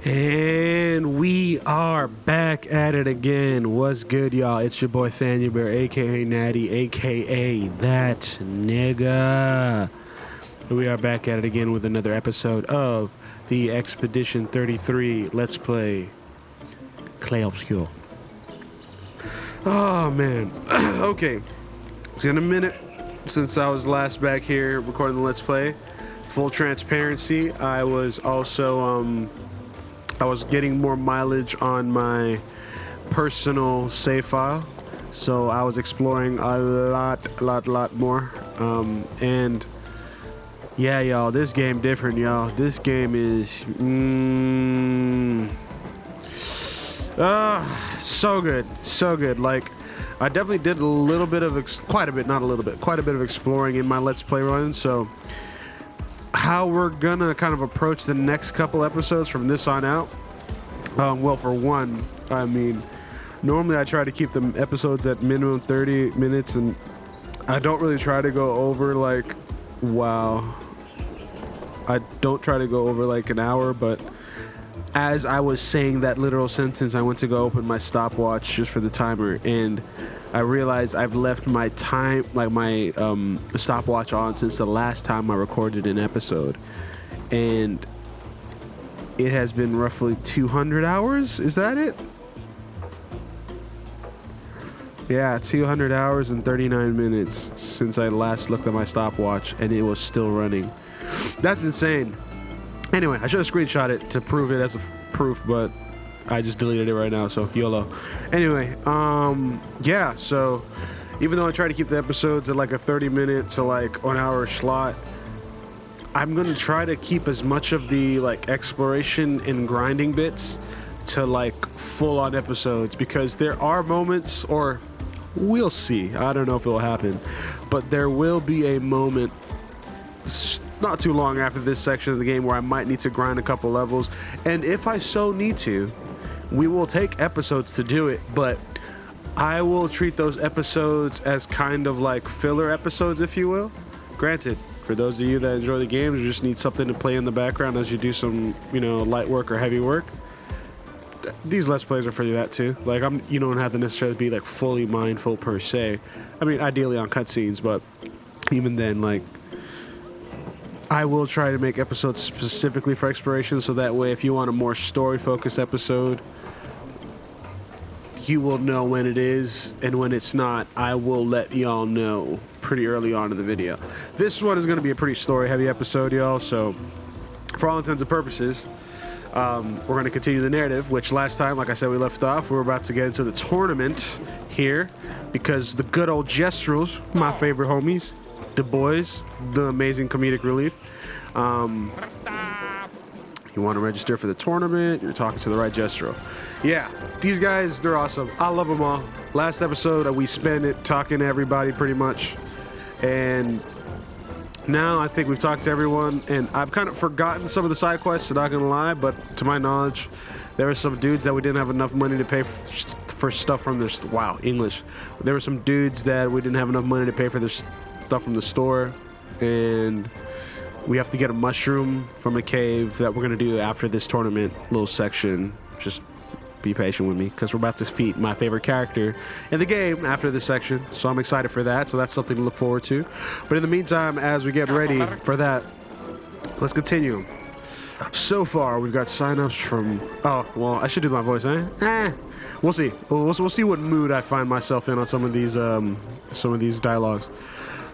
And we are back at it again. What's good, y'all? It's your boy ThaniaBear, aka Natty, aka that nigga. We are back at it again with another episode of the Expedition 33 Let's Play Clair Obscur. Oh man. Okay. It's been a minute since I was last back here recording the Let's Play. Full transparency, I was also I was getting more mileage on my personal save file, so I was exploring a lot more. And yeah, y'all, this game different, y'all. This game is so good. Like, I definitely did a little bit of quite a bit of exploring in my Let's Play run. So how we're gonna kind of approach the next couple episodes from this on out, well, for one, I mean, normally I try to keep the episodes at minimum 30 minutes, and I don't really try to go over like, wow, I don't try to go over like an hour. But as I was saying that literal sentence, I went to go open my stopwatch just for the timer, and I realized I've left my time, like my stopwatch on since the last time I recorded an episode, and it has been roughly 200 hours. Is that it? Yeah, 200 hours and 39 minutes since I last looked at my stopwatch, and it was still running. That's insane. Anyway, I should have screenshot it to prove it as a proof, but I just deleted it right now, so YOLO. Anyway, yeah, so even though I try to keep the episodes at like a 30-minute to like an hour slot, I'm gonna try to keep as much of the like exploration and grinding bits to like full-on episodes, because there are moments, or we'll see, I don't know if it'll happen, but there will be a moment not too long after this section of the game where I might need to grind a couple levels, and if I so need to, we will take episodes to do it, but I will treat those episodes as kind of like filler episodes, if you will. Granted, for those of you that enjoy the games or just need something to play in the background as you do some, you know, light work or heavy work, these Let's Plays are for that too. Like, you don't have to necessarily be like fully mindful per se. I mean, ideally on cutscenes, but even then, like, I will try to make episodes specifically for exploration, so that way if you want a more story-focused episode, you will know when it is, and when it's not, I will let y'all know pretty early on in the video. This one is going to be a pretty story-heavy episode, y'all, so for all intents and purposes, we're going to continue the narrative, which last time, like I said, we left off. We were about to get into the tournament here, because the good old Jestrels, my favorite homies, the boys, the amazing comedic relief. You want to register for the tournament, you're talking to the right Jestro. Yeah, these guys, they're awesome. I love them all. Last episode, we spent it talking to everybody pretty much. And now I think we've talked to everyone, and I've kind of forgotten some of the side quests, not going to lie, but to my knowledge, there were some dudes that we didn't have enough money to pay for stuff from their... Wow, English. There were some dudes that we didn't have enough money to pay for their stuff from the store, and we have to get a mushroom from a cave that we're going to do after this tournament little section. Just be patient with me, because we're about to defeat my favorite character in the game after this section, so I'm excited for that. So that's something to look forward to. But in the meantime, as we get ready for that, let's continue. So far, we've got signups from... Oh, well, I should do my voice, eh? We'll see. We'll see what mood I find myself in on some of these dialogues.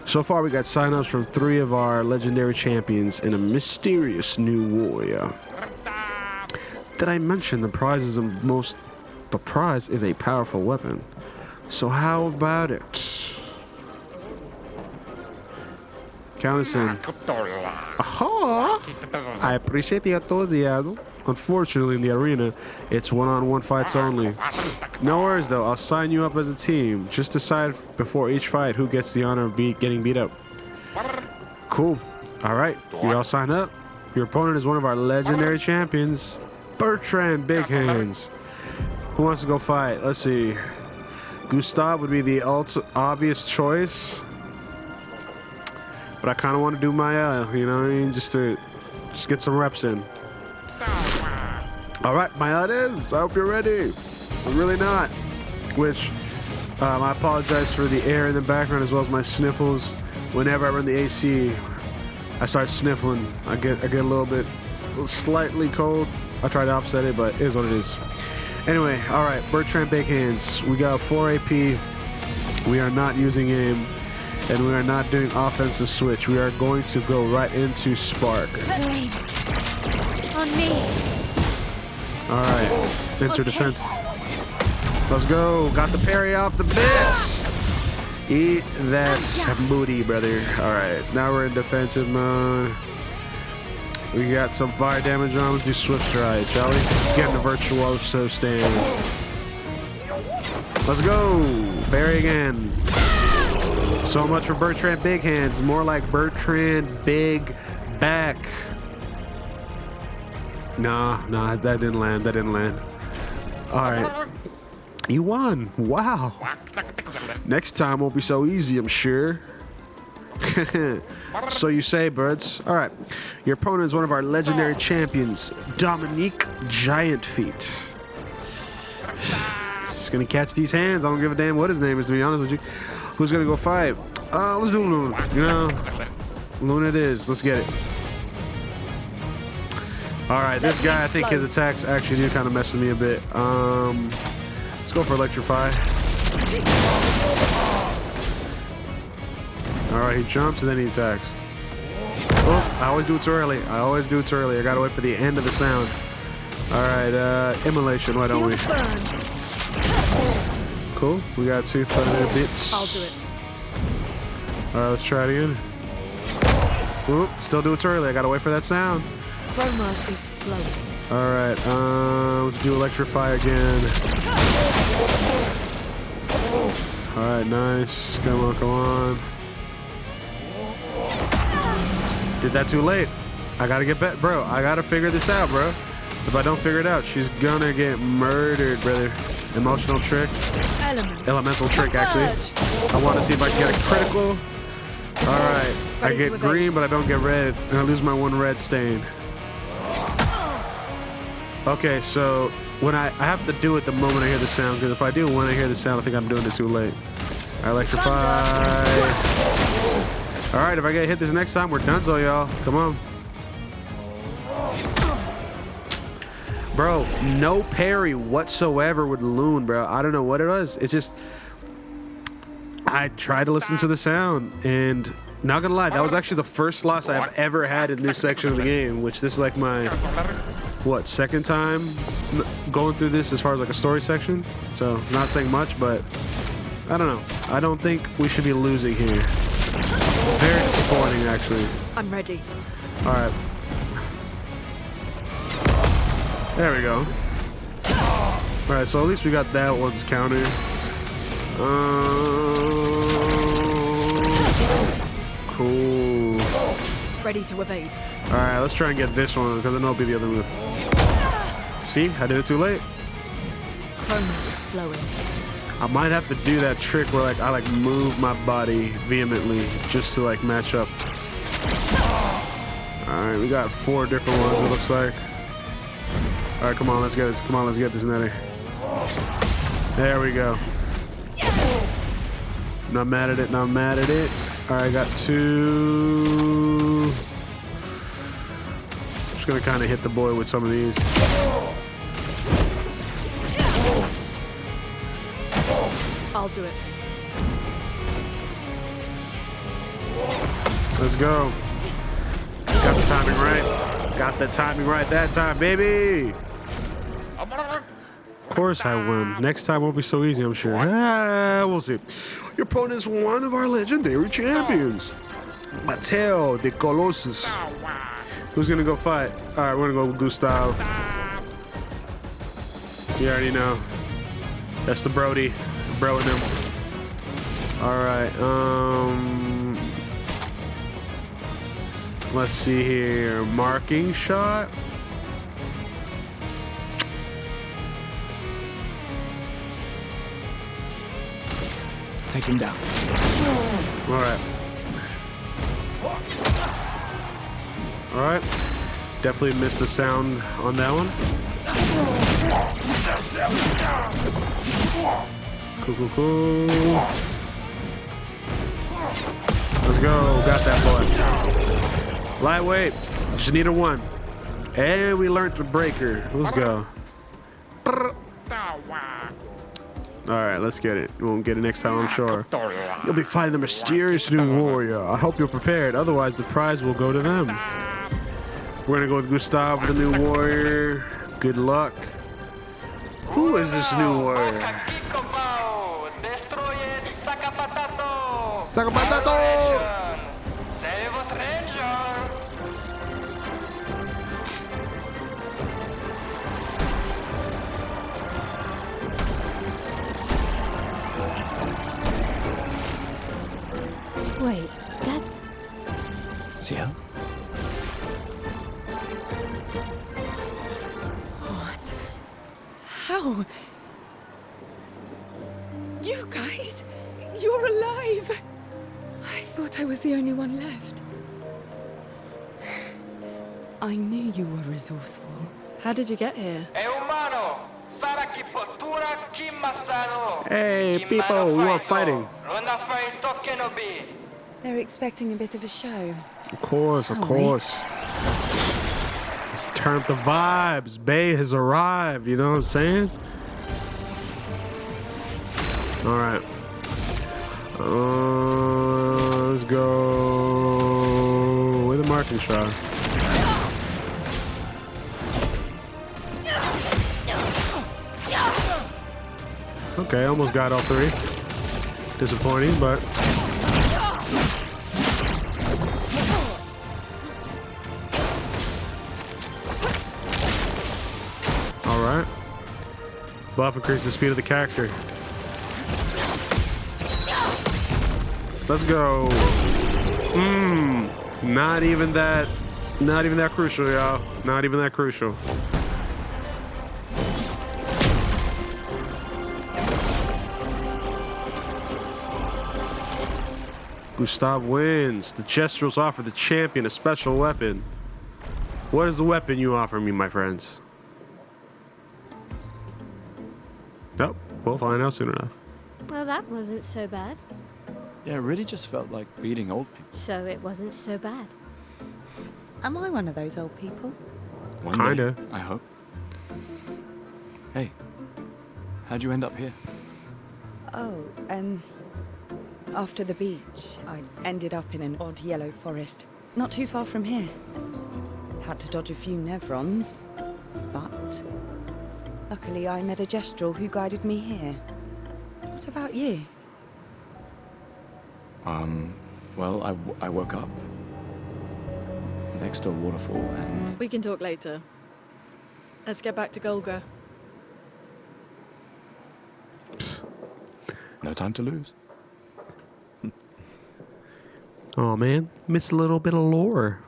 So far, we got signups from 3 of our legendary champions and a mysterious new warrior. Did I mention the prize is a powerful weapon? So how about it? Count us in. Aha! I appreciate the enthusiasm. Unfortunately, in the arena, it's one-on-one fights only. No worries, though. I'll sign you up as a team. Just decide before each fight who gets the honor of getting beat up. Cool. All right. You all sign up. Your opponent is one of our legendary champions, Bertrand Big Hands. Who wants to go fight? Let's see. Gustav would be the obvious choice. But I kind of want to do my, you know what I mean? Just get some reps in. All right, my heart is. I hope you're ready. I'm really not. Which, I apologize for the air in the background as well as my sniffles. Whenever I run the AC, I start sniffling. I get a little bit slightly cold. I try to offset it, but it is what it is. Anyway, all right, Bertrand Big Hands. We got 4 AP. We are not using aim, and we are not doing offensive switch. We are going to go right into Spark. Flames on me. All right, enter defense. Let's go. Got the parry off the bits. Eat that booty, brother. All right, now we're in defensive mode. We got some fire damage on. Let's do Swift Stride, shall we? Let's get into Virtuoso stance. Let's go. Parry again. So much for Bertrand Big Hands. More like Bertrand Big Back. Nah, that didn't land. That didn't land. All right. You won. Wow. Next time won't be so easy, I'm sure. So you say, birds. All right. Your opponent is one of our legendary champions, Dominique Giant Feet. He's going to catch these hands. I don't give a damn what his name is, to be honest with you. Who's going to go fight? Let's do Luna. You know, Luna it is. Let's get it. All right. This guy, I think his attacks actually do kind of mess with me a bit. Let's go for Electrify. All right, he jumps and then he attacks. Oh, I always do it too early. I gotta wait for the end of the sound. All right, Immolation, why don't we? Cool, we got 2 thunder bits. I'll do it. All right, let's try it again. Oop, still do it too early. I gotta wait for that sound. Chroma is flowing. All right, let's do Electrify again. All right, nice. Come on. Did that too late. I gotta get back, bro. I gotta figure this out, bro. If I don't figure it out, she's gonna get murdered, brother. Emotional trick. Elemental trick, actually. I want to see if I can get a critical. All right. I get green, but I don't get red. And I lose my 1 red stain. Okay, so when I have to do it the moment I hear the sound, because if I do when I hear the sound, I think I'm doing it too late. I Electrify. All right, if I get hit this next time, we're done, so y'all. Come on. Bro, no parry whatsoever with Loon, bro. I don't know what it was. It's just, I tried to listen to the sound, and not gonna lie, that was actually the first loss I've ever had in this section of the game, which this is like my, what, 2nd time going through this as far as like a story section. So, not saying much, but I don't know. I don't think we should be losing here. Very disappointing, actually. I'm ready. All right. There we go. All right, so at least we got that one's counter. Cool. Ready to evade. All right, let's try and get this one because I know it'll be the other move. See, I did it too late. Chroma is flowing. I might have to do that trick where like I like move my body vehemently just to like match up. All right, we got 4 different ones. It looks like. All right, come on, let's get this. Come on, let's get this nether. There we go. Not mad at it. Not mad at it. All right, I got 2. Just gonna kind of hit the boy with some of these. I'll do it. Let's go. Got the timing right. Got the timing right that time, baby. Of course I won. Next time won't be so easy, I'm sure. We'll see. Your opponent is one of our legendary champions, Mateo de Colossus. Who's gonna go fight? All right, we're gonna go with Gustav. You already know. That's the Brody. Bro and him. All right. Let's see here. Marking shot. Take him down. All right. All right. Definitely missed the sound on that one. Cool. Let's go. Got that boy. Lightweight. Just need a 1. And we learned the breaker. Let's go. Alright, let's get it. We won't get it next time, I'm sure. You'll be fighting the mysterious new warrior. I hope you're prepared. Otherwise, the prize will go to them. We're gonna go with Gustav, the new warrior. Good luck. Who is this new warrior? Sakapatato! Wait, that's... See her? What? How? You guys? You're alive! I thought I was the only one left. I knew you were resourceful. How did you get here? Hey, people, we want fighting. They're expecting a bit of a show. Of course. Let's turn up the vibes. Bay has arrived, you know what I'm saying? Alright. Let's go with a marking shot. Okay, almost got all 3. Disappointing, but... Alright. Buff increases the speed of the character. Let's go. Not even that crucial, y'all. Not even that crucial. Gustav wins. The Gestrels offer the champion a special weapon. What is the weapon you offer me, my friends? Nope. We'll find out soon enough. Well, that wasn't so bad. Yeah, it really just felt like beating old people. So it wasn't so bad. Am I one of those old people? One Kinda. day, I hope. Hey, how'd you end up here? Oh, after the beach, I ended up in an odd yellow forest, not too far from here. Had to dodge a few Nevrons, but luckily I met a Gestrel who guided me here. What about you? Well, I woke up next to a waterfall and... We can talk later. Let's get back to Golga. No time to lose. Oh man, missed a little bit of lore.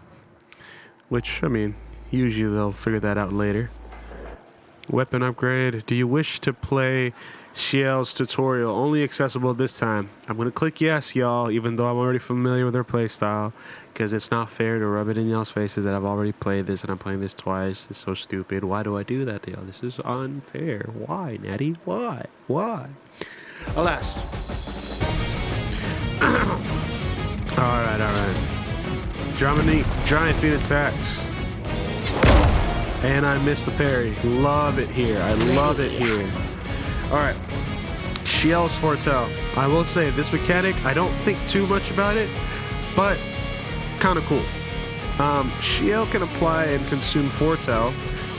Which, I mean, usually they'll figure that out later. Weapon upgrade. Do you wish to play Shiel's tutorial? Only accessible this time. I'm going to click yes, y'all, even though I'm already familiar with her playstyle, because it's not fair to rub it in y'all's faces that I've already played this and I'm playing this twice. It's so stupid. Why do I do that to y'all? This is unfair. Why, Natty? Why? Alas. Alright. Giant feet attacks. And I missed the parry. Love it here. I love it here. Alright. Shiel's Foretell. I will say, this mechanic, I don't think too much about it, but kind of cool. Shiel can apply and consume Foretell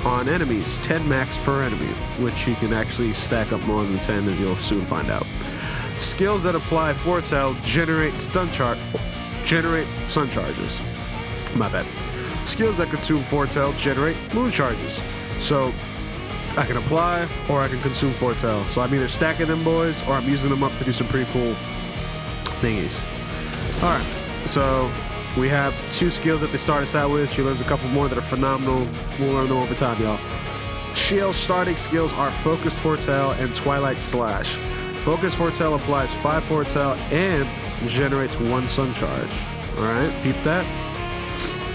on enemies, 10 max per enemy, which you can actually stack up more than 10, as you'll soon find out. Skills that apply Foretell generate sun charges. My bad. Skills that consume Foretell generate moon charges. So I can apply or I can consume Foretell. So I'm either stacking them boys or I'm using them up to do some pretty cool thingies. Alright, so we have 2 skills that they start us out with. She learns a couple more that are phenomenal. We'll learn them over time, y'all. Shiel's starting skills are Focused Foretell and Twilight Slash. Focused Foretell applies 5 Foretell and generates 1 sun charge. Alright, peep that.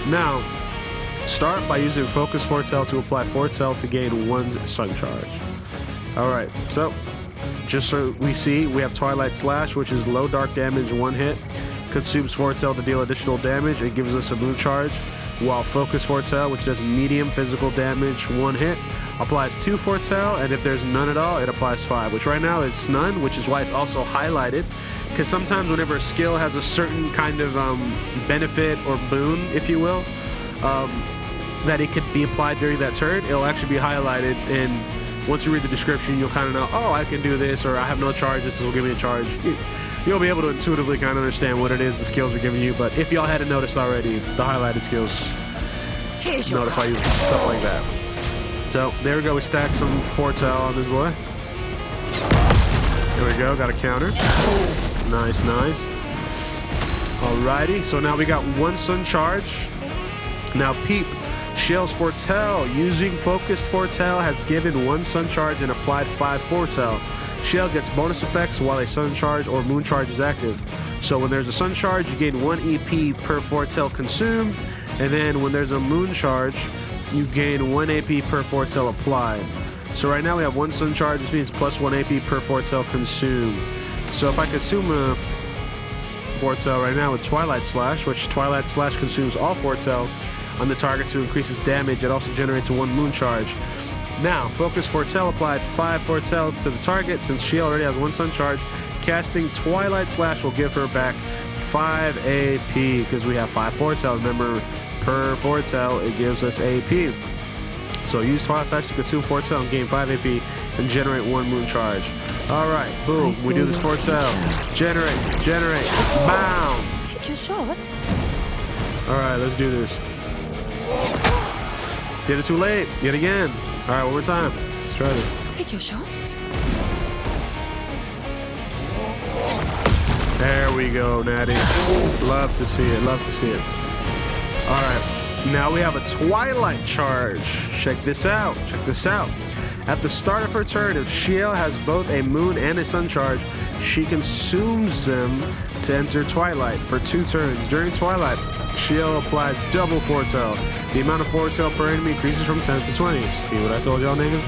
Now, start by using Focus Foretell to apply Foretell to gain 1 Sun Charge. Alright, so just so we see, we have Twilight Slash, which is low dark damage, 1 hit. Consumes Foretell to deal additional damage. It gives us a Moon Charge. While Focus Foretell, which does medium physical damage, 1 hit, applies 2 Foretell, and if there's none at all, it applies 5, which right now it's none, which is why it's also highlighted. Because sometimes whenever a skill has a certain kind of benefit or boon, if you will, that it could be applied during that turn, it'll actually be highlighted, and once you read the description, you'll kind of know, oh, I can do this, or I have no charge, this will give me a charge. You'll be able to intuitively kind of understand what it is the skills are giving you, but if y'all hadn't noticed already, the highlighted skills notify you stuff like that. So there we go, we stacked some Foretell on this boy. There we go, got a counter. Nice, nice. Alrighty, so now we got 1 Sun Charge. Now peep, Shale's Foretell, using Focused Foretell, has given 1 Sun Charge and applied 5 Foretell. Shale gets bonus effects while a Sun Charge or Moon Charge is active. So when there's a Sun Charge, you gain 1 EP per Foretell consumed, and then when there's a Moon Charge, you gain 1 AP per Foretell applied. So right now we have 1 Sun Charge, which means plus 1 AP per Foretell consumed. So if I consume a Foretell right now with Twilight Slash, which Twilight Slash consumes all Foretell on the target to increase its damage, it also generates a 1 Moon Charge. Now, Focus Foretell applied 5 Foretell to the target. Since she already has 1 Sun Charge, casting Twilight Slash will give her back 5 AP, because we have 5 Foretell. Remember, per Foretell, it gives us AP. So use Twilight Slash to consume Foretell and gain 5 AP and generate 1 Moon Charge. Alright, boom, we do this Foretell. Generate, bound. Take your shot. Alright, let's do this. Did it too late, yet again. Alright, one more time. Let's try this. Take your shot. There we go, Natty. Love to see it, love to see it. Alright, now we have a Twilight Charge. Check this out, check this out. At the start of her turn, if Shale has both a Moon and a Sun Charge, she consumes them to enter Twilight for 2 turns. During Twilight, Shale applies double Foretell. The amount of Foretell per enemy increases from 10 to 20. See what I told y'all niggas?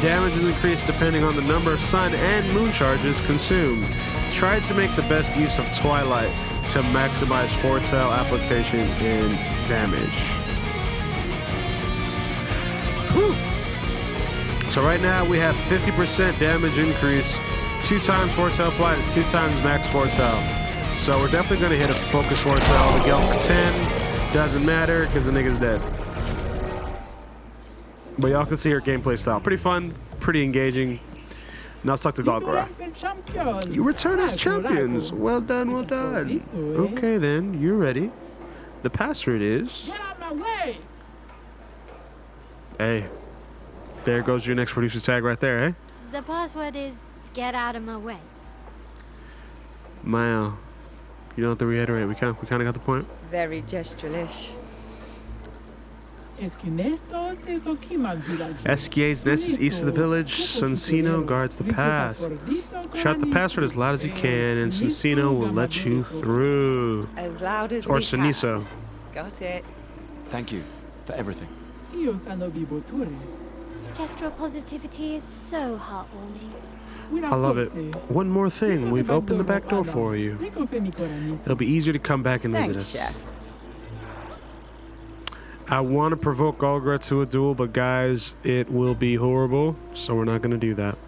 Damage is increased depending on the number of Sun and Moon Charges consumed. Try to make the best use of Twilight to maximize Foretell application and damage. Whew. So right now we have 50% damage increase, 2 times Foretell applied and 2 times max Foretell. So we're definitely going to hit a Focus Foretell to go for 10. Doesn't matter because the nigga's dead. But y'all can see her gameplay style. Pretty fun, pretty engaging. Now let's talk to Golgora. You return as champions. Well done, well done. Okay then, you're ready. The password is... Get out my way! Hey, there goes your next producer's tag right there, eh? The password is get out of my way. Maya, you don't have to reiterate. We kind of got the point. Very gesturalish. SKA's nest is east of the village. Sunsino guards the pass. Shout the password as loud as you can, and Sunsino will let you through. As loud as Or we can. Suniso. Got it. Thank you for everything. Gestural positivity is so heartwarming. I love it. One more thing. We've opened the back door for you. It'll be easier to come back and visit Thanks, us. Chef. I want to provoke Golgora to a duel, but guys, it will be horrible, so we're not going to do that.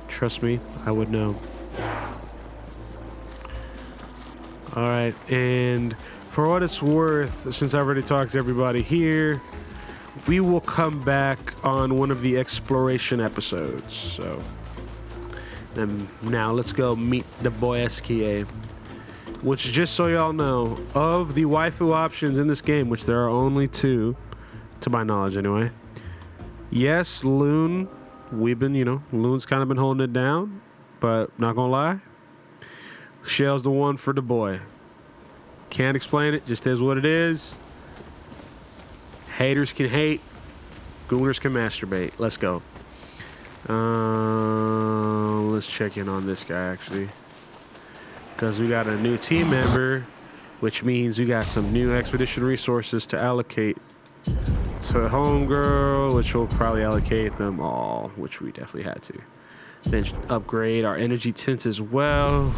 Trust me, I would know. Alright, and for what it's worth, since I've already talked to everybody here, we will come back on one of the exploration episodes. So, and now let's go meet the boy SKA. Which, just so y'all know, of the waifu options in this game, which there are only 2, to my knowledge anyway. Yes, Loon, we've been, Loon's kind of been holding it down, but not gonna lie, Shale's the one for the boy. Can't explain it, just is what it is. Haters can hate, gooners can masturbate. Let's go. Let's check in on this guy, actually. Because we got a new team member which means we got some new expedition resources to allocate to Homegirl, which we'll probably allocate them all, which we definitely had to. Then upgrade our energy tints as well.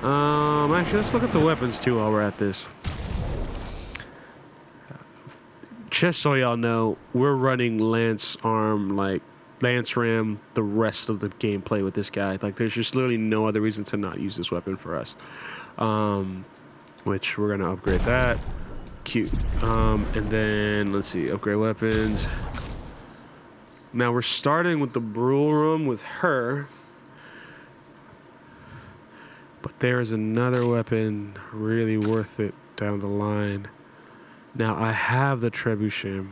Actually, let's look at the weapons too while we're at this. Just so y'all know, we're running Lance Ram the rest of the gameplay with this guy. Like, there's just literally no other reason to not use this weapon for us. Which we're gonna upgrade that. Cute. And then let's see, upgrade weapons. Now we're starting with the Brule Room with her. But there's another weapon really worth it down the line. Now I have the Trebuchet.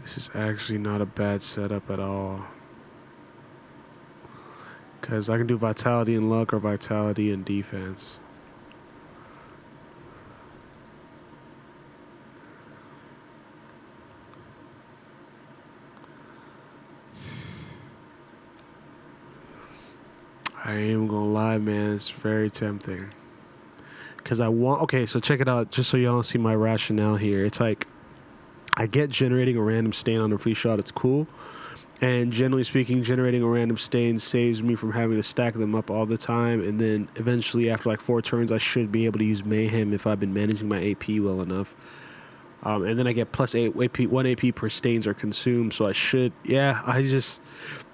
This is actually not a bad setup at all. Because I can do Vitality and Luck or Vitality and Defense. I ain't gonna lie, man. It's very tempting. Because I want... Okay, so check it out. Just so y'all see my rationale here. It's like... I get generating a random stain on a free shot. It's cool. And generally speaking, generating a random stain saves me from having to stack them up all the time. And then eventually, after like 4 turns, I should be able to use Mayhem if I've been managing my AP well enough. And then I get plus 1 AP per stains are consumed. So I should... Yeah,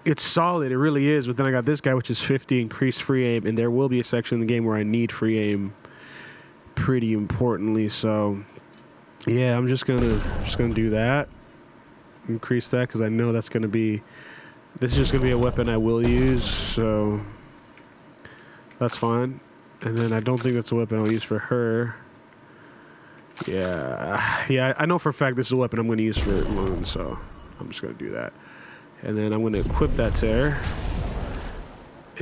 it's solid. It really is. But then I got this guy, which is 50 increased free aim. And there will be a section in the game where I need free aim pretty importantly. So... yeah, I'm just gonna do that. Increase that because I know that's gonna be. This is just gonna be a weapon I will use, so that's fine. And then I don't think that's a weapon I'll use for her. Yeah, I know for a fact this is a weapon I'm gonna use for Moon, so I'm just gonna do that. And then I'm gonna equip that to her.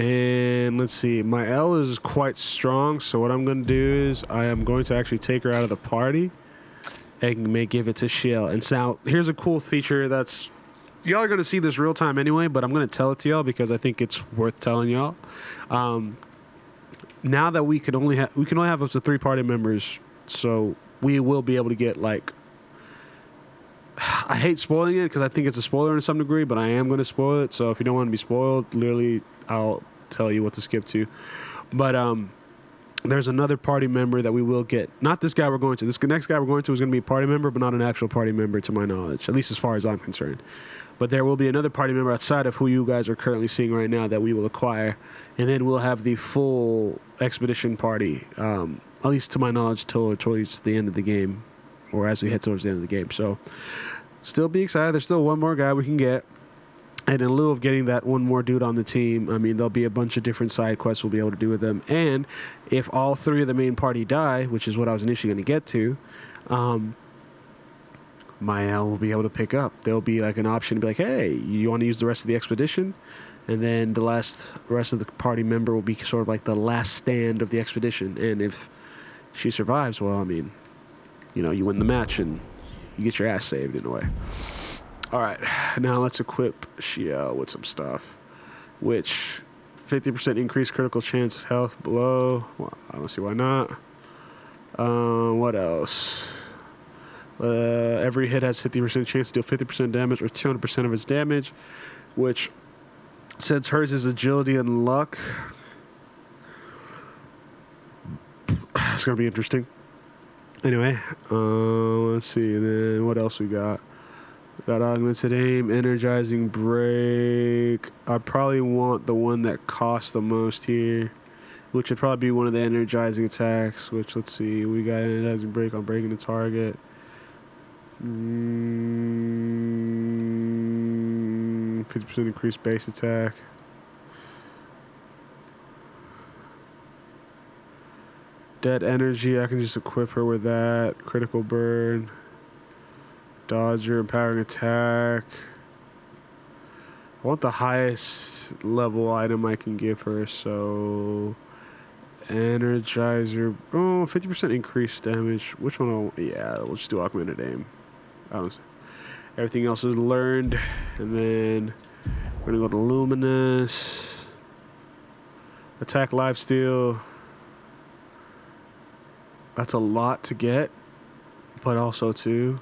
And let's see, my L is quite strong, so what I'm gonna do is I am going to actually take her out of the party. And may give it to Shiel. And so here's a cool feature that's... y'all are going to see this real time anyway, but I'm going to tell it to y'all because I think it's worth telling y'all. Now that we can only have up to 3 party members, so we will be able to get like... I hate spoiling it because I think it's a spoiler in some degree, but I am going to spoil it. So if you don't want to be spoiled, literally, I'll tell you what to skip to. But there's another party member that we will get. Not this guy we're going to. This next guy we're going to is going to be a party member, but not an actual party member to my knowledge, at least as far as I'm concerned. But there will be another party member outside of who you guys are currently seeing right now that we will acquire. And then we'll have the full expedition party, at least to my knowledge, towards the end of the game, or as we head towards the end of the game. So still be excited. There's still one more guy we can get. And in lieu of getting that one more dude on the team, I mean, there'll be a bunch of different side quests we'll be able to do with them. And if all 3 of the main party die, which is what I was initially going to get to, Mael will be able to pick up. There'll be like an option to be like, hey, you want to use the rest of the expedition? And then the rest of the party member will be sort of like the last stand of the expedition. And if she survives, well, I mean, you win the match and you get your ass saved in a way. All right, now let's equip Shiel with some stuff, which 50% increased critical chance of health below. Well, I don't see why not. What else? Every hit has 50% chance to deal 50% damage or 200% of its damage, which since hers is agility and luck, it's going to be interesting. Anyway, let's see. Then what else we got? Got augmented aim, energizing break. I probably want the one that costs the most here, which would probably be one of the energizing attacks. Which, let's see, we got energizing break on breaking the target. 50% increased base attack. Dead energy, I can just equip her with that. Critical burn. Dodger, empowering attack. I want the highest level item I can give her, so... Energizer. Oh, 50% increased damage. Which one? Yeah, we'll just do augmented aim. Everything else is learned. And then we're gonna go to Luminous. Attack Lifesteal. That's a lot to get. But also too,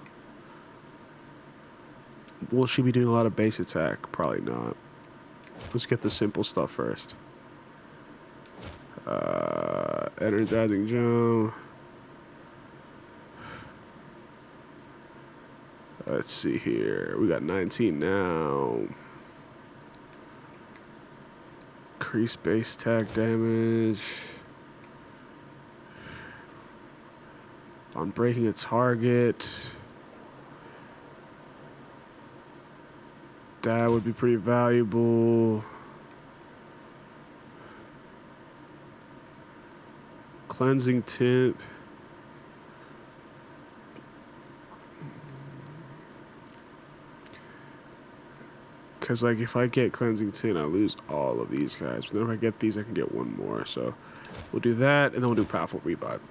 will she be doing a lot of base attack? Probably not. Let's get the simple stuff first. Energizing Jump. Let's see here. We got 19 now. Increase base attack damage. On breaking a target. That would be pretty valuable. Cleansing Tint. Because, like, if I get Cleansing Tint, I lose all of these guys. But then if I get these, I can get one more. So we'll do that, and then we'll do Powerful Revive.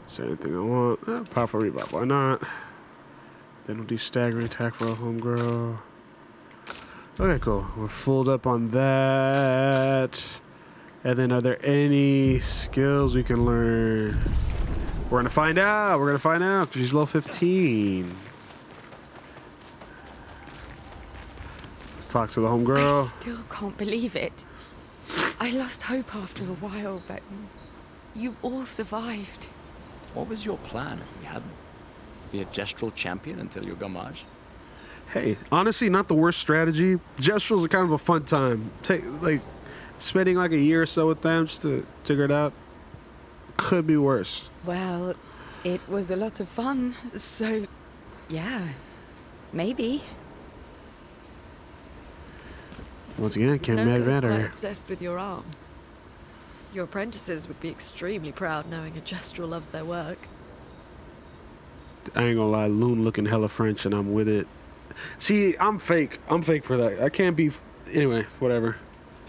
Is there anything I want? Powerful Revive, why not? Then we'll do Staggering Attack for a homegirl. Okay, cool. We're full up on that. And then are there any skills we can learn? We're gonna find out. We're gonna find out because she's level 15. Let's talk to the homegirl. I still can't believe it. I lost hope after a while, but you all survived. What was your plan if we hadn't? Be a gestural champion until you Gamage? Hey, honestly, not the worst strategy. Gestrals are kind of a fun time. Spending like a year or so with them just to figure it out could be worse. Well, it was a lot of fun, so yeah, maybe. Once again, can't Noko's quite matter. obsessed with your arm. Your apprentices would be extremely proud knowing a Gestral loves their work. I ain't gonna lie, Loon looking hella French and I'm with it. See, I'm fake. I'm fake for that. I can't be... Anyway, whatever.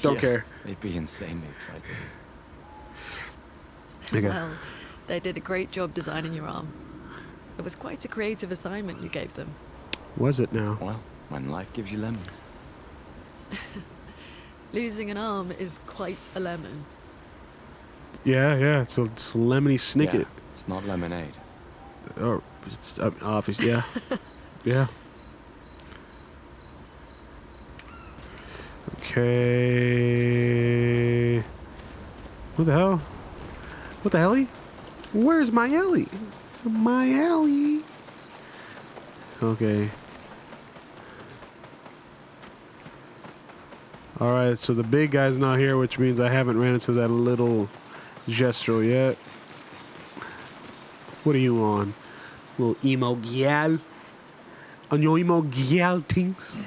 Don't care. They'd be insanely excited. Okay. Well, they did a great job designing your arm. It was quite a creative assignment you gave them. Was it now? Well, when life gives you lemons. Losing an arm is quite a lemon. Yeah. It's a lemony snicket. Yeah, it's not lemonade. Oh, it's obvious. Yeah. Yeah. Okay. What the hell? What the hell? Where's my Ellie? My Ellie. Okay. Alright, so the big guy's not here, which means I haven't ran into that little Gestral yet. What are you on? Little emo gal? On your emo gal things?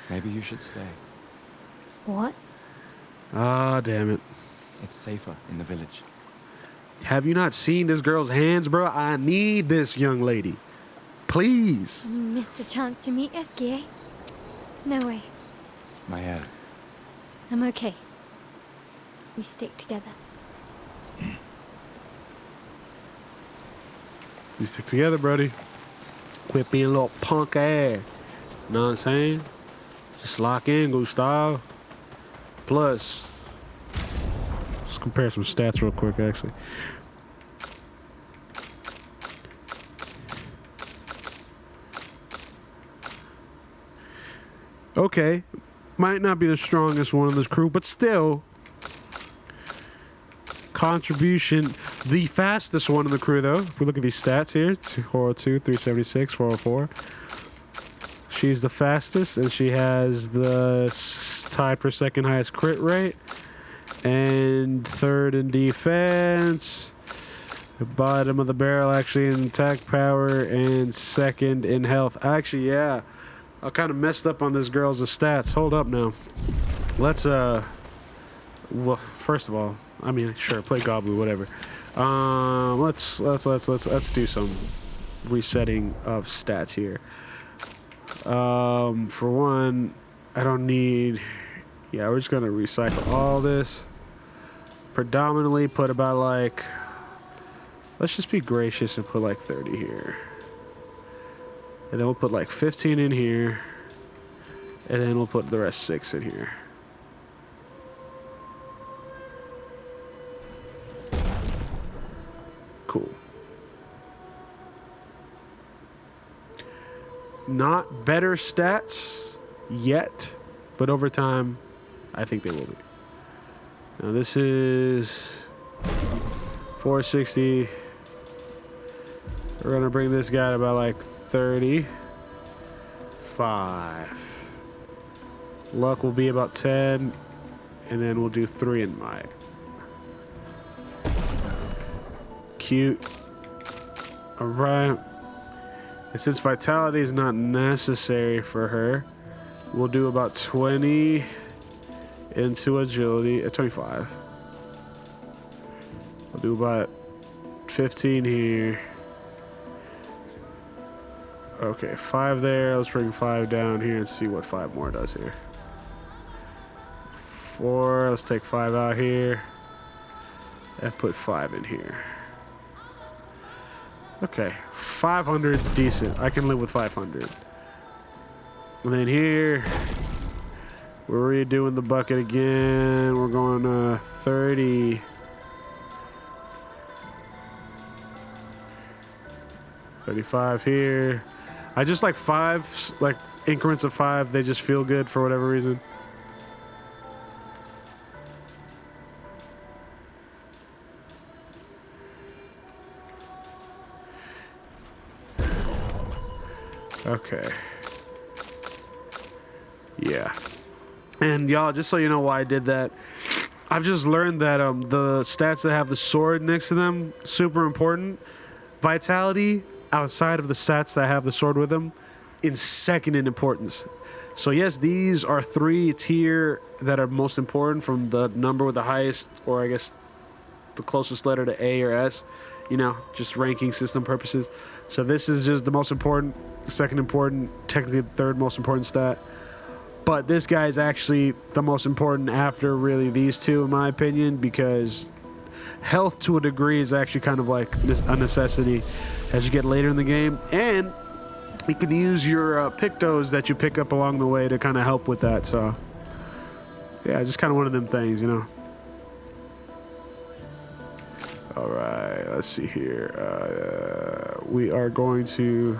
Maybe you should stay. What? Ah, damn it. It's safer in the village. Have you not seen this girl's hands, bro? I need this young lady. Please. You missed the chance to meet Esky, eh? No way. My head. I'm okay. We stick together. We stick together, buddy. Quit being a little punk ass. Know what I'm saying? Just lock in, Gustav. Plus, let's compare some stats real quick, actually. Okay. Might not be the strongest one in this crew, but still. Contribution. The fastest one in the crew, though. If we look at these stats here, 402, 376, 404. She's the fastest, and she has the tied for second highest crit rate. And third in defense. The bottom of the barrel, actually, in attack power. And second in health. Actually, yeah. I kind of messed up on this girl's stats. Hold up now. Let's, well, first of all, I mean, sure, play Goblu, whatever. Let's do some resetting of stats here. For one, I don't need... Yeah, we're just going to recycle all this. Predominantly put about, like, Let's just be gracious and put like 30 here. And then we'll put like 15 in here. And then we'll put the rest 6 in here. Cool. Not better stats yet, but over time, I think they will be. Now this is 460. We're gonna bring this guy to about like 35. Luck will be about 10, and then we'll do 3 in might. Cute. All right. And since vitality is not necessary for her, we'll do about 20 into agility at 25. I'll do about 15 here. Okay, 5 there. Let's bring 5 down here and see what 5 more does here. 4. Let's take 5 out here and put 5 in here. Okay, 500 is decent. I can live with 500. And then here, we're redoing the bucket again. We're going 30. 35 here. I just like 5, like increments of 5. They just feel good for whatever reason. Okay. Yeah. And y'all, just so you know why I did that, I've just learned that the stats that have the sword next to them, super important. Vitality, outside of the stats that have the sword with them, in second in importance. So yes, these are 3 tier that are most important from the number with the highest, or I guess the closest letter to A or S, you know, just ranking system purposes. So this is just the most important, second important, technically the third most important stat. But this guy is actually the most important after really these two, in my opinion, because health to a degree is actually kind of like a necessity as you get later in the game. And you can use your pictos that you pick up along the way to kind of help with that. So yeah, just kind of one of them things, you know. All right, let's see here. We are going to...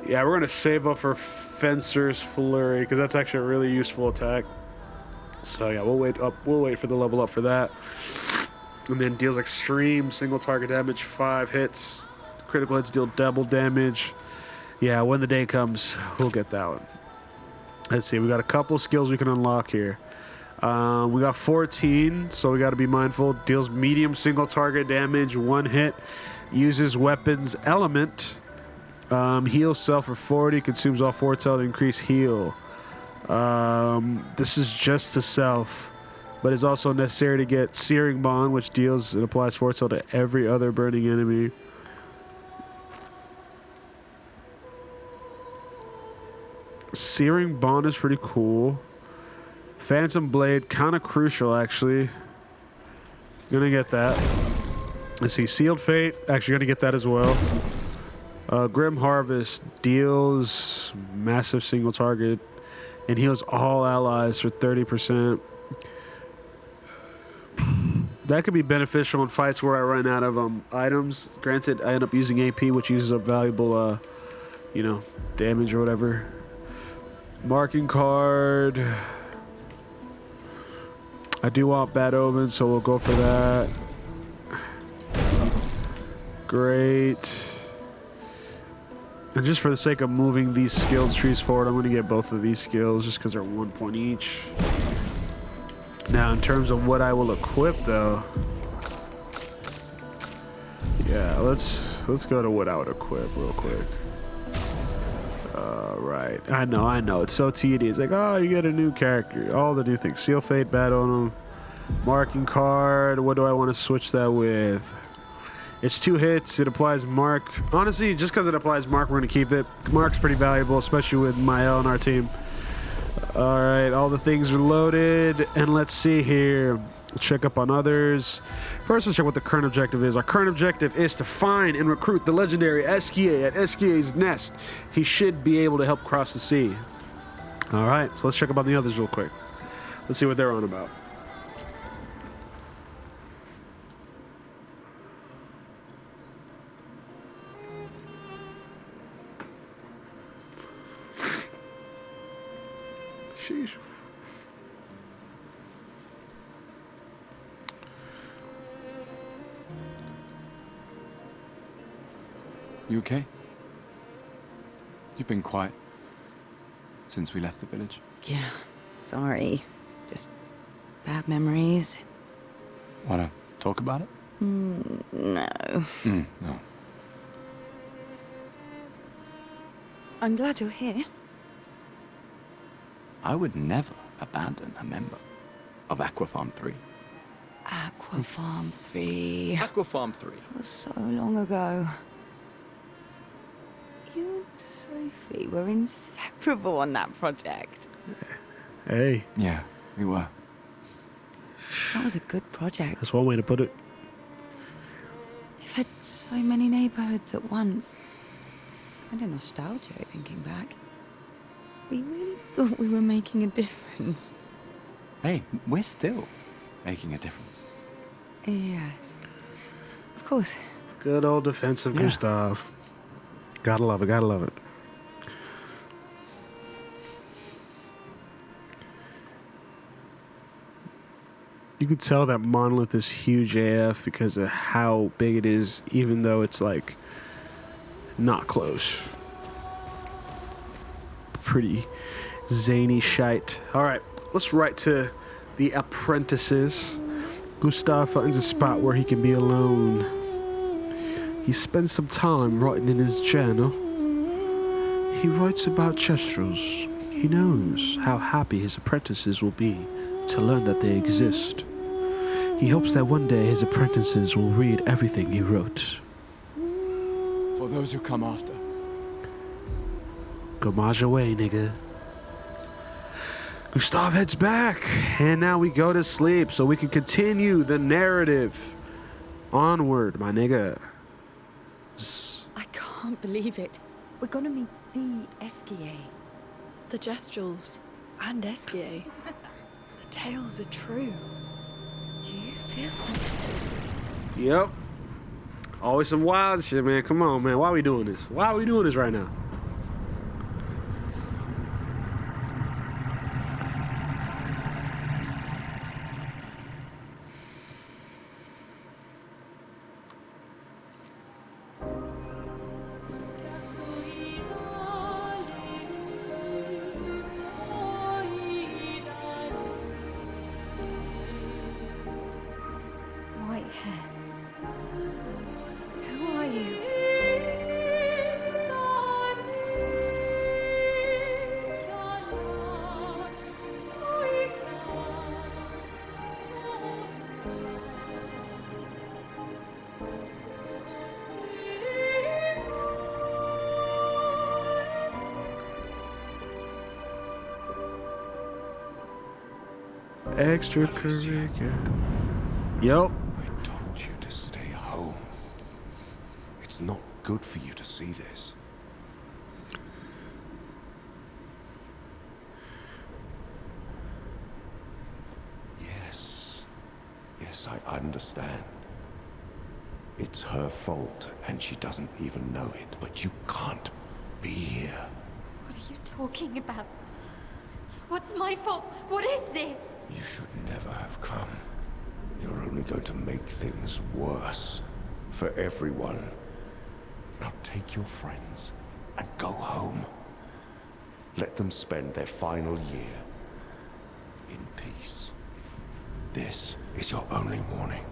Yeah, we're going to save up for Fencer's Flurry because that's actually a really useful attack. So yeah, we'll wait up. We'll wait for the level up for that. And then deals extreme single target damage, 5 hits. Critical hits deal double damage. Yeah, when the day comes, we'll get that one. Let's see, we got a couple skills we can unlock here. We got 14, so we got to be mindful. Deals medium single target damage, 1 hit. Uses weapons element. Heals self for 40. Consumes all foretell to increase heal. This is just to self, but it's also necessary to get Searing Bond, which deals and applies foretell to every other burning enemy. Searing Bond is pretty cool. Phantom Blade, kind of crucial, actually. Gonna get that. Let's see, Sealed Fate, actually gonna get that as well. Grim Harvest deals massive single target and heals all allies for 30%. That could be beneficial in fights where I run out of items. Granted, I end up using AP, which uses up valuable, you know, damage or whatever. Marking card. I do want Bad Omen, so we'll go for that. Great. And just for the sake of moving these skill trees forward, I'm going to get both of these skills just because they're 1 point each. Now, in terms of what I will equip, though, yeah, let's go to what I would equip real quick. Right. I know. It's so tedious. Like, oh, you get a new character. All the new things. Seal Fate, Battle on them. Marking card. What do I want to switch that with? It's 2 hits. It applies Mark. Honestly, just because it applies Mark, we're going to keep it. Mark's pretty valuable, especially with Mael on our team. All right. All the things are loaded. And let's see here. We'll check up on others. First, let's check what the current objective is. Our current objective is to find and recruit the legendary Eskia at Eskia's nest. He should be able to help cross the sea. All right, so let's check up on the others real quick. Let's see what they're on about. Sheesh. You okay? You've been quiet since we left the village. Yeah, sorry. Just bad memories. Wanna talk about it? No. No. I'm glad you're here. I would never abandon a member of Aquafarm 3. Aquafarm 3. Aquafarm 3. That was so long ago. You and Sophie were inseparable on that project. Hey, Yeah, we were. That was a good project. that's one way to put it. We've had so many neighborhoods at once. Kind of nostalgic thinking back. We really thought we were making a difference. Hey, we're still making a difference. Yes. Of course. Good old defensive Gustav. Gotta love it, gotta love it. You could tell that monolith is huge AF because of how big it is, even though it's like not close. Pretty zany shite. All right, let's write to the apprentices. Gustav finds a spot where he can be alone. He spends some time writing in his journal. He writes about Chestrels. He knows how happy his apprentices will be to learn that they exist. He hopes that one day his apprentices will read everything he wrote. For those who come after. Go march away, nigga. Gustav heads back, and now we go to sleep so we can continue the narrative. Onward, my nigga. I can't believe it. We're gonna meet the Eskia. The Gestrels and Eskia. The tales are true. Do you feel something? Yep. Always some wild shit, man. Come on, man. Why are we doing this? Why are we doing this right now? White hair. Who are you? Extracurricular. Yup. I told you to stay home. It's not good for you to see this. Yes, I understand. It's her fault, and she doesn't even know it. But you can't be here. What are you talking about? What's my fault? What is this? You should never have come. You're only going to make things worse for everyone. Now take your friends and go home. Let them spend their final year in peace. This is your only warning.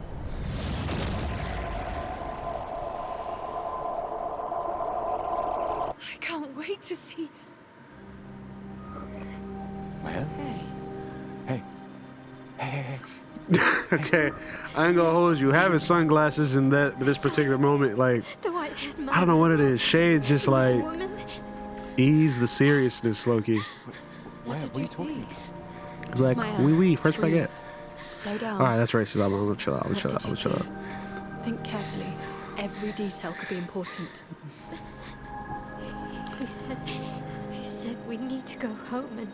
I can't wait to see. Well? Hey. Hey. Okay, I ain't gonna hold you. Having sunglasses in this particular moment, like, The white-haired man. I don't know what it is. Shades just This like woman. ease the seriousness, Loki. Where did are you you see? talking? It's like My oui, French proof. baguette. Slow down. All right, that's racist. I'm gonna chill out. I'm What gonna did you chill out. see? Think carefully. Every detail could be important. He said we need to go home and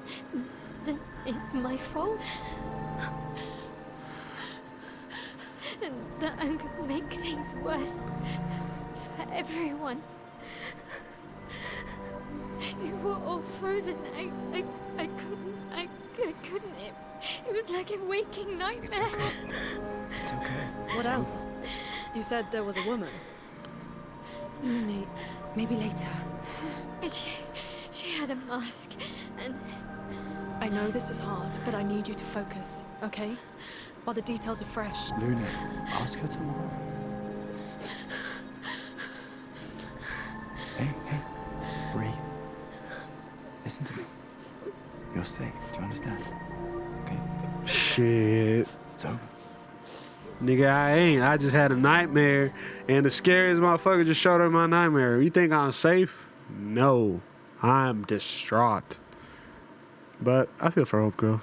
then it's my fault. And that I'm gonna make things worse for everyone. You were all frozen. I couldn't. It was like a waking nightmare. It's okay. What else? You said there was a woman. No, maybe later. And she had a mask, and I know this is hard, but I need you to focus, okay? While the details are fresh. Luna, ask her tomorrow. Hey, breathe. Listen to me. You're safe. Do you understand? Okay? Shit. It's over. Nigga, I ain't. I just had a nightmare, and the scariest motherfucker just showed up in my nightmare. You think I'm safe? No. I'm distraught. But I feel for Hope Girl.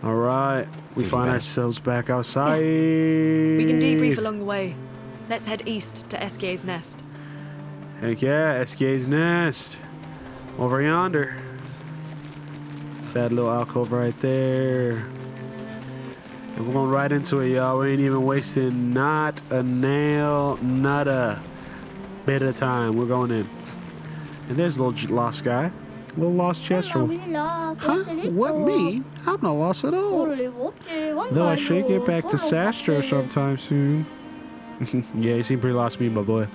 All right. We Feeling find better? ourselves back outside. We can debrief along the way. Let's head east to Esquier's nest. Heck yeah, SKA's nest. Over yonder. That little alcove right there. And we're going right into it, y'all. We ain't even wasting not a nail, not a bit of time. We're going in. And there's a little lost guy. Little lost Chestro. Huh? What, me? I'm not lost at all. Though I should get back to Sastro sometime soon. Yeah, you seem pretty lost to me, my boy.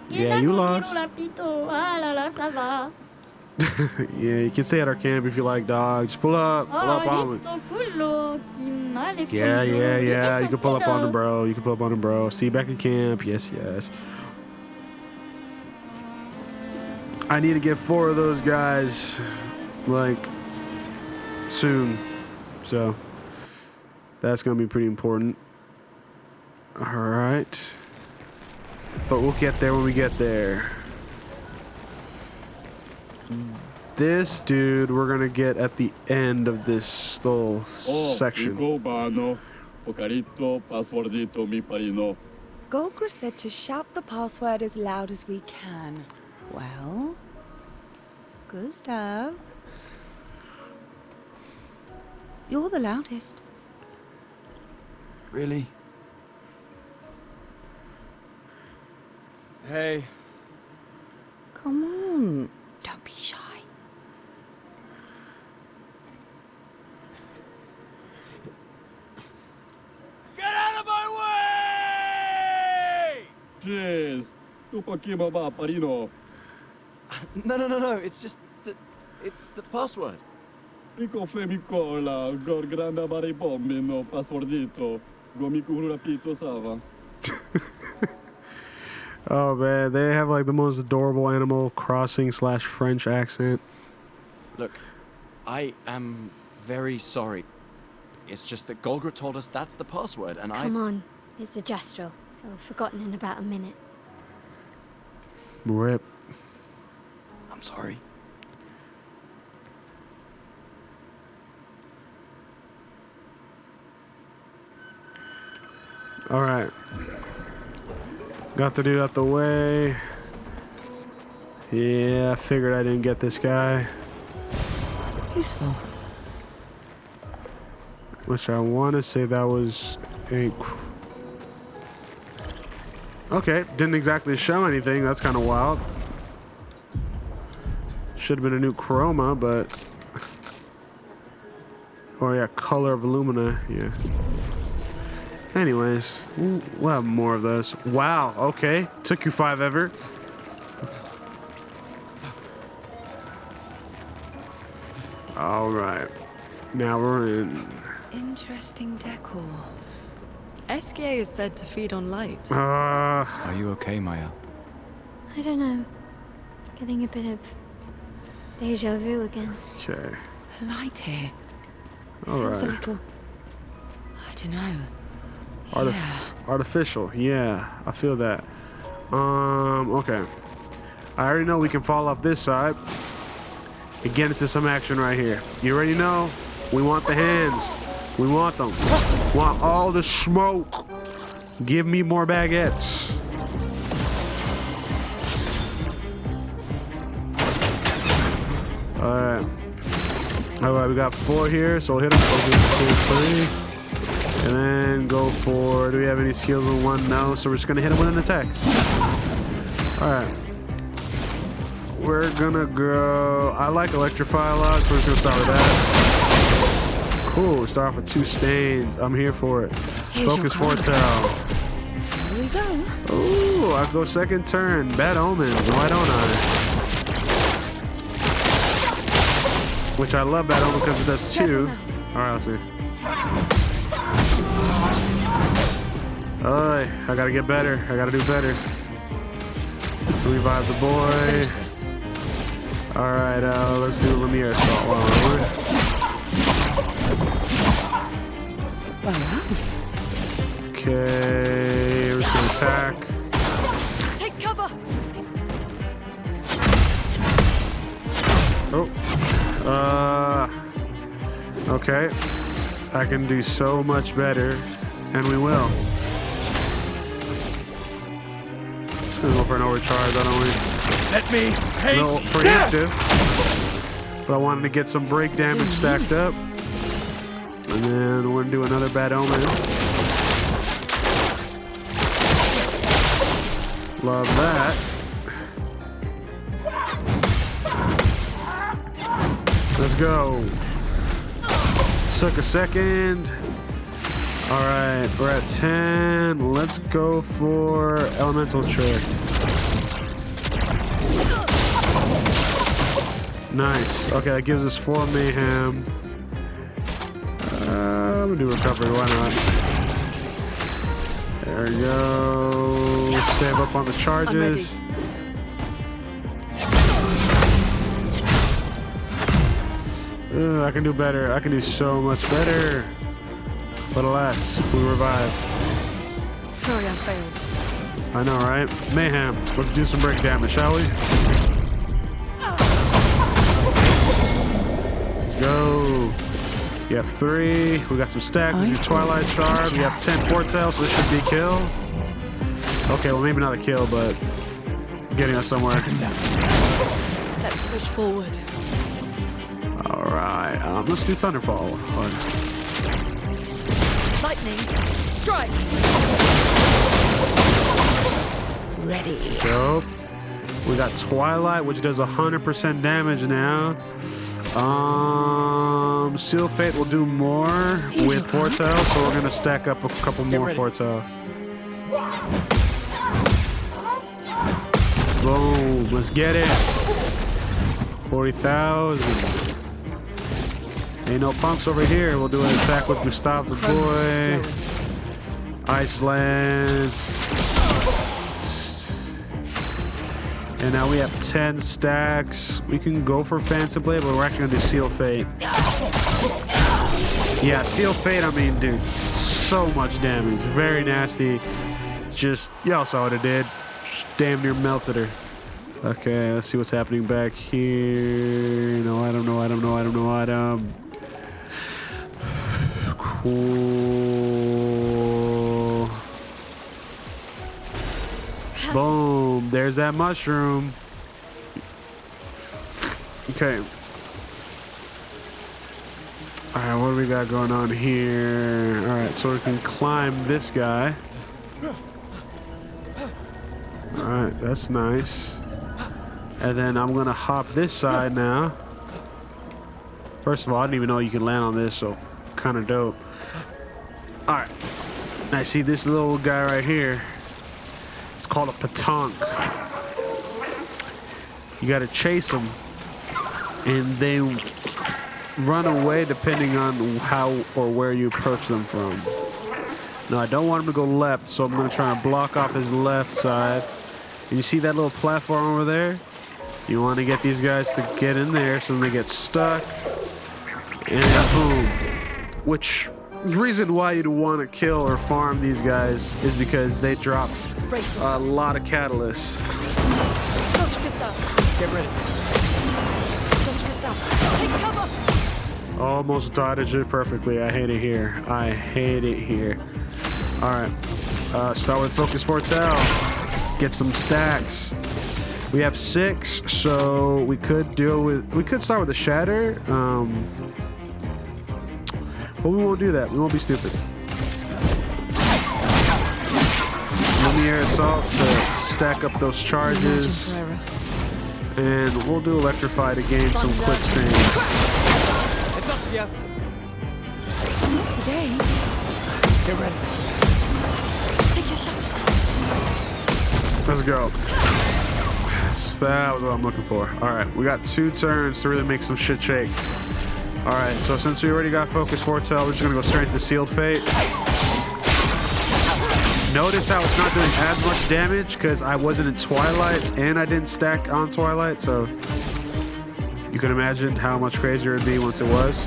Yeah, you lost. Yeah, you can stay at our camp if you like, dog. Just pull up on me. Yeah. You can pull up on him, bro. You can pull up on him, bro. See you back in camp. Yes. I need to get 4 of those guys, like, soon. So, that's going to be pretty important. All right. But we'll get there when we get there. This dude we're going to get at the end of this little section. Golgra said to shout the password as loud as we can. Well, Gustav, you're the loudest. Really? Hey. Come on, don't be shy. Get out of my way! Jeez, tu pochino va parino. No. It's just it's the password. Mico femico la gor granda bari bombi no passwordito. Gomiku rapito sava. Oh, man. They have, like, the most adorable Animal Crossing / French accent. Look, I am very sorry. It's just that Golgra told us that's the password, and Come on, it's a gestural. I'll have forgotten in about a minute. Rip. I'm sorry. All right. Got the dude out the way. Yeah, I figured I didn't get this guy. Useful. Which I want to say that was a... Okay, didn't exactly show anything. That's kind of wild. Should have been a new chroma, but... Oh yeah, color of Illumina, yeah. Anyways, we'll have more of those. Wow, okay. Took you 5 ever. All right. Now we're in. Interesting decor. Esquier is said to feed on light. Are you okay, Maya? I don't know. Getting a bit of deja vu again. Okay. The light here All feels a right. little... I don't know. Artificial. Yeah, I feel that. Okay. I already know we can fall off this side and get into some action right here. You already know. We want the hands. We want them. Want all the smoke. Give me more baguettes. Alright. Alright, we got 4 here, so we'll hit them. 3. And then go for... Do we have any skills on 1? No, so we're just going to hit him with an attack. Alright. We're gonna go... I like electrify a lot, so we're just gonna start with that. Cool, start off with 2 stains. I'm here for it. Focus foretell. Here we go. Ooh, I go second turn. Bad omen. Why don't I? Which I love bad omen because it does 2. Alright, let's see. Oh, I gotta get better. I gotta do better. Revive the boy. Alright, let's do Lemire assault while we're okay, we're just gonna attack. Take cover. Oh. Okay. I can do so much better, and we will. Just gonna go for an overcharge, I don't really. Let me take No, preemptive. But I wanted to get some break damage stacked up. And then we're gonna do another bad omen. Love that. Let's go. Took a second. All right, we're at 10. Let's go for elemental trick. Nice. Okay, that gives us 4 mayhem. I'm gonna do recovery. Why not? There we go. Save up on the charges. I can do better. I can do so much better. But alas, we revive. Sorry, I failed. I know, right? Mayhem. Let's do some break damage, shall we? Let's go. You have 3. We got some stacks. We do Twilight Shard. We have 10 foretell, so this should be a kill. Okay, well maybe not a kill, but getting us somewhere. Let's push forward. All right, let's do Thunderfall. Lightning, strike. Ready. Dope. We got Twilight, which does 100% damage now. Seal Fate will do more with foretell, so we're gonna stack up a couple more foretell. Boom! Let's get it. 40,000. Ain't no punks over here. We'll do an attack with Gustav the Boy. Icelands. And now we have 10 stacks. We can go for Phantom Blade, but we're actually gonna do Seal Fate. Yeah, Seal Fate, I mean, dude, so much damage. Very nasty. Just, y'all saw what it did. Just damn near melted her. Okay, let's see what's happening back here. No item, no item, no item, no item. Cool. Boom. There's that mushroom. Okay. Alright, what do we got going on here? Alright, so we can climb this guy. Alright, that's nice. And then I'm gonna hop this side now. First of all, I didn't even know you could land on this, so kind of dope. Alright. I see this little guy right here. It's called a petanque. You gotta chase them, and they run away depending on how or where you approach them from. Now I don't want him to go left, so I'm gonna try and block off his left side. And you see that little platform over there? You want to get these guys to get in there so they get stuck, and boom. Which reason why you'd want to kill or farm these guys is because they drop a lot of catalyst. Get ready. Take cover! Almost dodged it perfectly. I hate it here. I hate it here. Alright. Start with Focus Foretell. Get some stacks. We have 6, so we could start with the Shatter. But we won't do that. We won't be stupid. Lumiere Assault to stack up those charges. And we'll do Electrify to gain some quick stains. It's up to you. Not today. Get ready. Take your shot. Let's go. That was what I'm looking for. Alright, we got 2 turns to really make some shit shake. Alright, so since we already got Focus Foretell, we're just gonna go straight to Sealed Fate. Notice how it's not doing as much damage because I wasn't in Twilight and I didn't stack on Twilight, so you can imagine how much crazier it'd be once it was.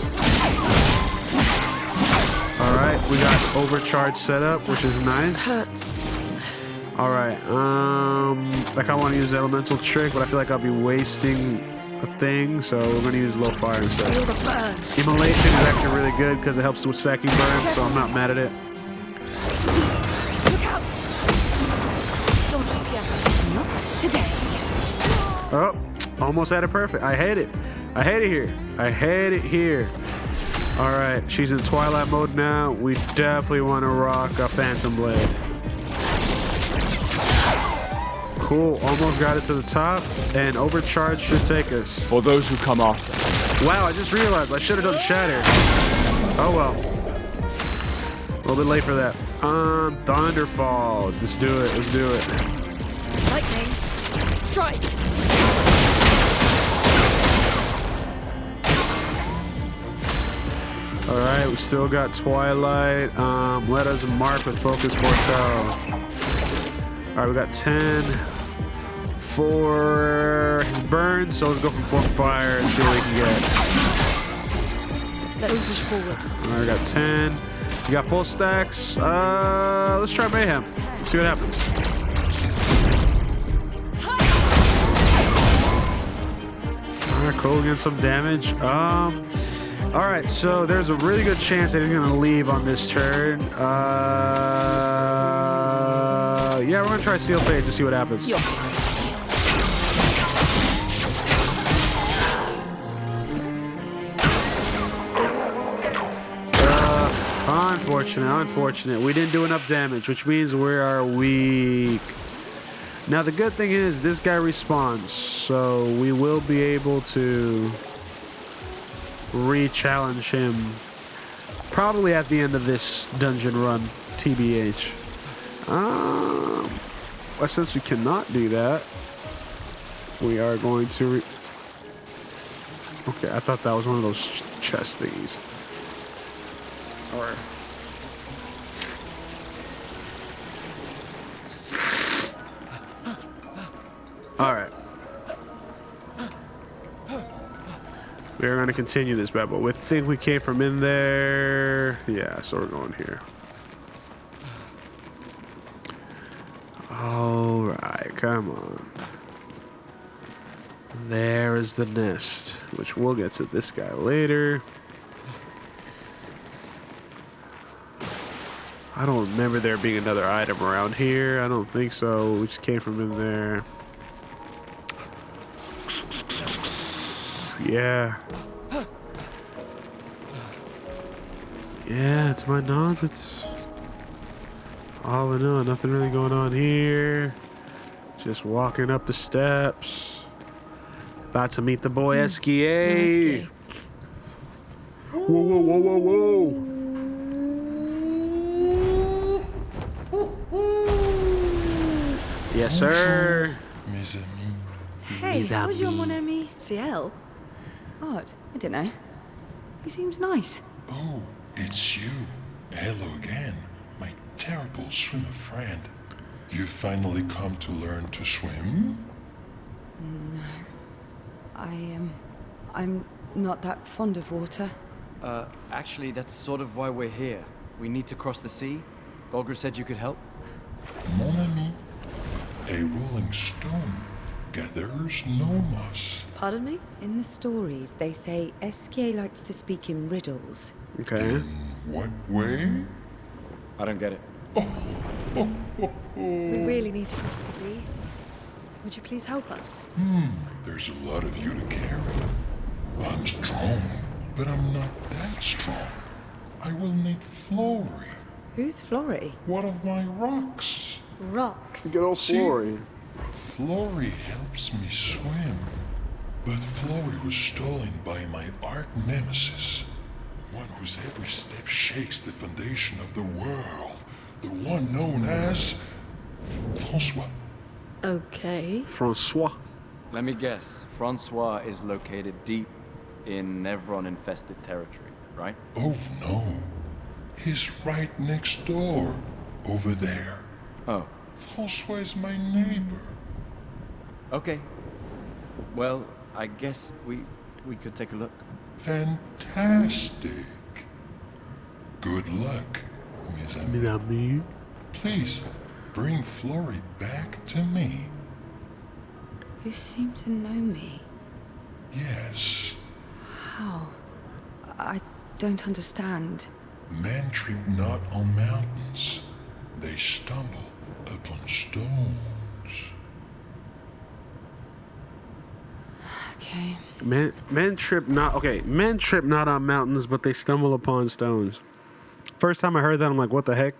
Alright, we got Overcharge set up, which is nice. Hurts. Alright, like I want to use Elemental Trick, but I feel like I'll be wasting a thing, so we're going to use Low Fire instead. Feel the burn. Immolation is actually really good because it helps with stacking burns, so I'm not mad at it. Look out! Don't just scare. Not today. Oh, almost had it perfect. I hate it. I hate it here. I hate it here. Alright, she's in Twilight mode now. We definitely want to rock a Phantom Blade. Cool, almost got it to the top, and Overcharge should take us. For those who come after. Wow, I just realized I should have done Shatter. Oh well. A little bit late for that. Thunderfall. Let's do it, let's do it. Lightning. Strike. Alright, we still got Twilight. Let us mark with Focus Foretell. Alright, we got 10 for his burn, so let's go for 4 fire and see what we can get. Let's push forward. Alright, we got 10. We got full stacks. Let's try Mayhem. Let's see what happens. Alright, cool, getting some damage. Alright, so there's a really good chance that he's gonna leave on this turn. Yeah, we're gonna try Seal Fate to see what happens. Unfortunate. We didn't do enough damage, which means we are weak. Now, the good thing is this guy respawns, so we will be able to re-challenge him probably at the end of this dungeon run, TBH. Well, since we cannot do that, we are going to okay, I thought that was one of those chest thingies. Or all right. We're going to continue this battle. We think we came from in there. Yeah, so we're going here. All right, come on. There is the nest, which we'll get to this guy later. I don't remember there being another item around here. I don't think so. We just came from in there. Yeah. Yeah, to my knowledge, it's all I know. Nothing really going on here. Just walking up the steps. About to meet the boy SKA. Whoa. Yes, sir. Mes amis. Hey, how's your mon ami? CL? Odd. I don't know. He seems nice. Oh, it's you. Hello again, my terrible swimmer friend. You finally come to learn to swim? I'm not that fond of water. Actually, that's sort of why we're here. We need to cross the sea. Golgra said you could help. Mon ami, a rolling stone gathers no moss. Pardon me? In the stories, they say Esquier likes to speak in riddles. Okay. What way? I don't get it. We really need to cross the sea. Would you please help us? There's a lot of you to carry. I'm strong, but I'm not that strong. I will need Flory, Who's Flory? one of my rocks. Rocks. Good old See? Flory. Flory helps me swim. But Flory was stolen by my art nemesis. One whose every step shakes the foundation of the world. The one known as Francois. Okay. Francois. Let me guess. Francois is located deep in Nevron-infested territory, right? Oh no. He's right next door. Over there. Oh, Francois is my neighbor. okay. Well, I guess we could take a look. Fantastic. Good luck, mes amis. Mes amis. Please, bring Flory back to me. You seem to know me. Yes. How? I don't understand. Men trip not on mountains. They stumble upon stones. Okay. Men trip not on mountains, but they stumble upon stones. First time I heard that, I'm like, what the heck?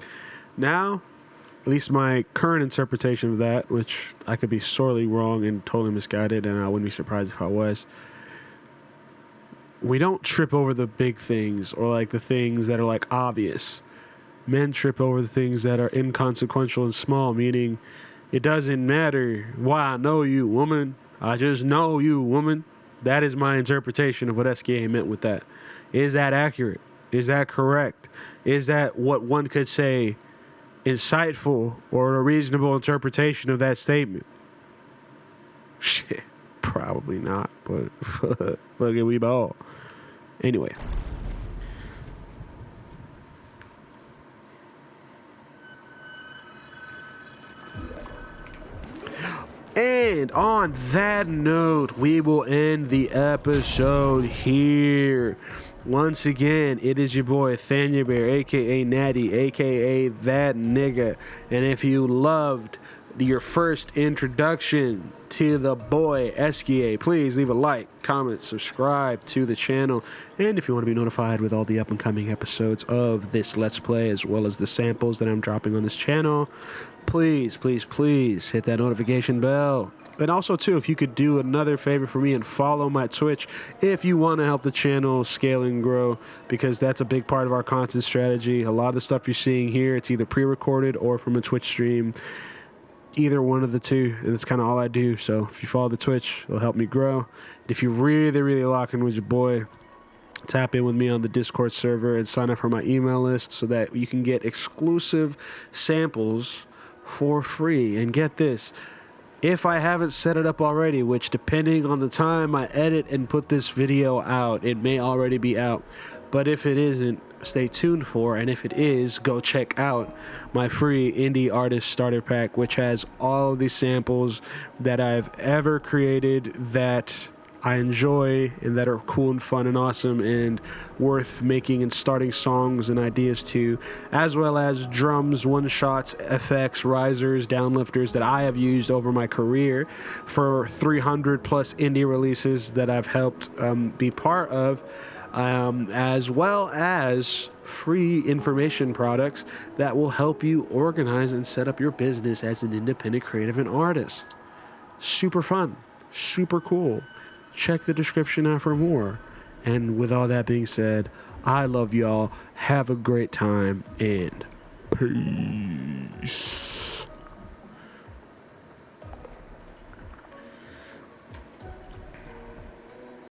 Now, at least my current interpretation of that, which I could be sorely wrong and totally misguided, and I wouldn't be surprised if I was. We don't trip over the big things or like the things that are like obvious. Men trip over the things that are inconsequential and small, meaning it doesn't matter why I know you, woman. I just know you, woman. That is my interpretation of what Esquier meant with that. Is that accurate? Is that correct? Is that what one could say insightful or a reasonable interpretation of that statement? Shit, probably not, but fuck it, we ball. Anyway. And on that note, we will end the episode here. Once again, it is your boy ThaniaBear, aka Natty, aka That Nigga. And if you loved your first introduction to the boy Esquier, please leave a like, comment, subscribe to the channel. And if you want to be notified with all the up and coming episodes of this Let's Play, as well as the samples that I'm dropping on this channel, please hit that notification bell. And also, too, if you could do another favor for me and follow my Twitch if you want to help the channel scale and grow, because that's a big part of our content strategy. A lot of the stuff you're seeing here, it's either pre-recorded or from a Twitch stream. Either one of the two, and it's kind of all I do. So if you follow the Twitch, it'll help me grow. And if you're really locked in with your boy, tap in with me on the Discord server and sign up for my email list so that you can get exclusive samples for free. And get this, if I haven't set it up already, which depending on the time I edit and put this video out, it may already be out. But if it isn't, stay tuned for, and if it is, go check out my free indie artist starter pack, which has all of these samples that I've ever created that I enjoy and that are cool and fun and awesome and worth making and starting songs and ideas to, as well as drums, one-shots, effects, risers, downlifters that I have used over my career for 300 plus indie releases that I've helped be part of, as well as free information products that will help you organize and set up your business as an independent creative and artist. Super fun, super cool. Check the description out for more. And with all that being said, I love y'all. Have a great time and peace.